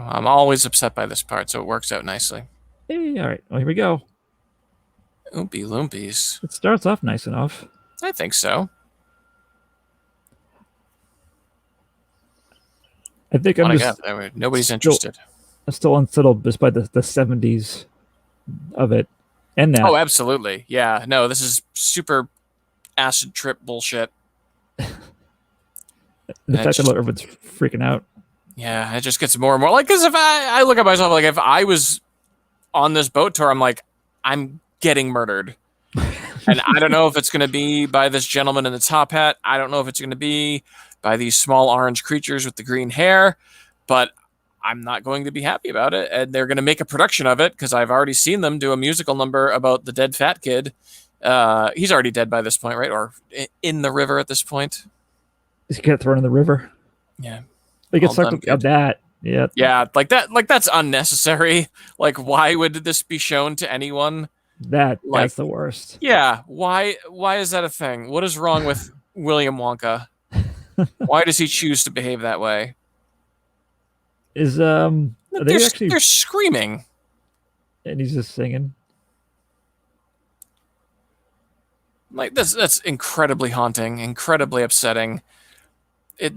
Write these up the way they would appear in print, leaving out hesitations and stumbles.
I'm always upset by this part, so it works out nicely. Hey, all right. Well, here we go. Oompy loompies. It starts off nice enough. I think so. I think What I'm I got just there, nobody's still interested. still unsettled despite the 70s of it and that. Oh, absolutely. Yeah. No, this is super acid trip bullshit. The And it fact that just, everyone's freaking out. yeah, it just gets more and more like, because if I look at myself, like, if I was on this boat tour, I'm like, I'm getting murdered. And I don't know if it's going to be by this gentleman in the top hat. I don't know if it's going to be by these small orange creatures with the green hair, but I'm not going to be happy about it. And they're going to make a production of it because I've already seen them do a musical number about the dead fat kid. He's already dead by this point, right? Or in the river at this point. Just get thrown in the river. Yeah. They get All sucked done up at good. that. Yeah, Yeah, like that. Like that's unnecessary. Like, why would this be shown to anyone? that's Like, the worst. yeah, why is that a thing? What is wrong with William Wonka? Why does he choose to behave that way? Is are They're they actually? they're screaming. And he's just singing. Like that's incredibly haunting, incredibly upsetting. It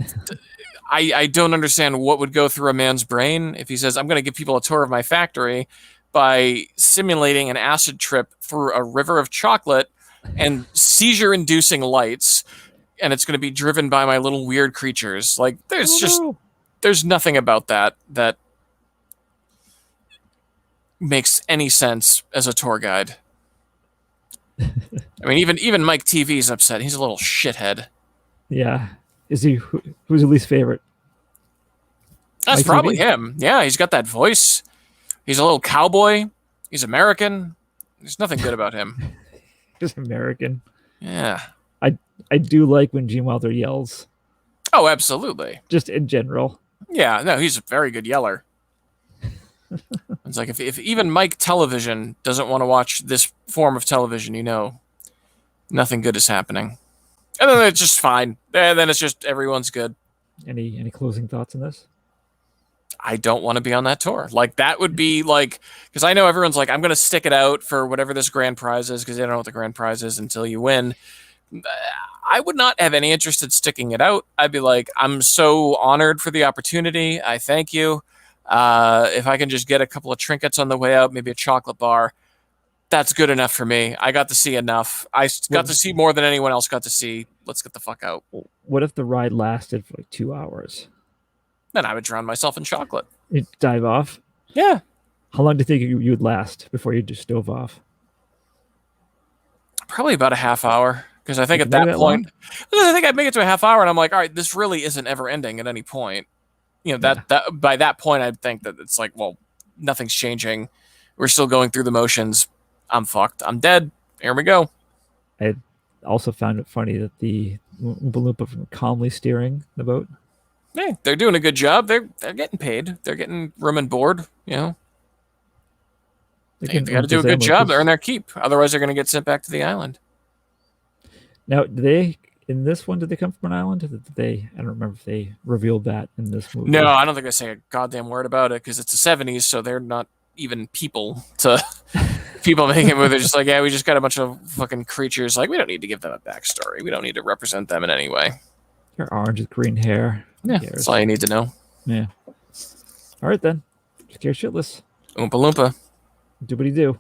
I don't understand what would go through a man's brain if he says, I'm going to give people a tour of my factory by simulating an acid trip through a river of chocolate and seizure inducing lights, and it's going to be driven by my little weird creatures. Like, Oh no! there's nothing about that makes any sense as a tour guide. I mean, even Mike TV's upset. He's a little shithead. Yeah. Is he? Who's your least favorite? That's Mike probably TV. him. Yeah, he's got that voice. He's a little cowboy. He's American. There's nothing good about him. Just American. Yeah. I I do like when Gene Wilder yells. Oh, absolutely. Just in general. Yeah, no, he's a very good yeller. It's like if even Mike Television doesn't want to watch this form of television, nothing good is happening. And then it's just fine. And then it's just everyone's good. Any closing thoughts on this? I don't want to be on that tour. Like, that would be like, because I know everyone's like, I'm going to stick it out for whatever this grand prize is because they don't know what the grand prize is until you win. I would not have any interest in sticking it out. I'd be like, I'm so honored for the opportunity. I thank you. If I can just get a couple of trinkets on the way out, maybe a chocolate bar, that's good enough for me. I got to see enough. I got to see more than anyone else got to see. Let's get the fuck out. What if the ride lasted for like 2 hours? Then I would drown myself in chocolate. You'd dive off. Yeah. How long do you think you would last before you just dove off? Probably about a half hour. Because I think You at can make it that that long? point, I think I'd make it to a half hour, and I'm like, all right, this really isn't ever ending at any point. Yeah. That by that point, I'd think that it's like, well, nothing's changing. We're still going through the motions. I'm fucked. I'm dead. Here we go. I also found it funny that the Oompa Loompa were calmly steering the boat. Yeah, they're doing a good job. They're getting paid. They're getting room and board. They got to do a good job to earn their keep. Otherwise, they're going to get sent back to the island. Now, do they in this one? Did they come from an island? Did they? I don't remember if they revealed that in this movie. No, I don't think I say a goddamn word about it because it's the '70s, so they're not even people to people making it. Where they're just like, yeah, we just got a bunch of fucking creatures. Like, we don't need to give them a backstory. We don't need to represent them in any way. They're orange with green hair. Yeah, that's all you need to know. Yeah. All right then. Scared shitless. Oompa Loompa. Do what he do.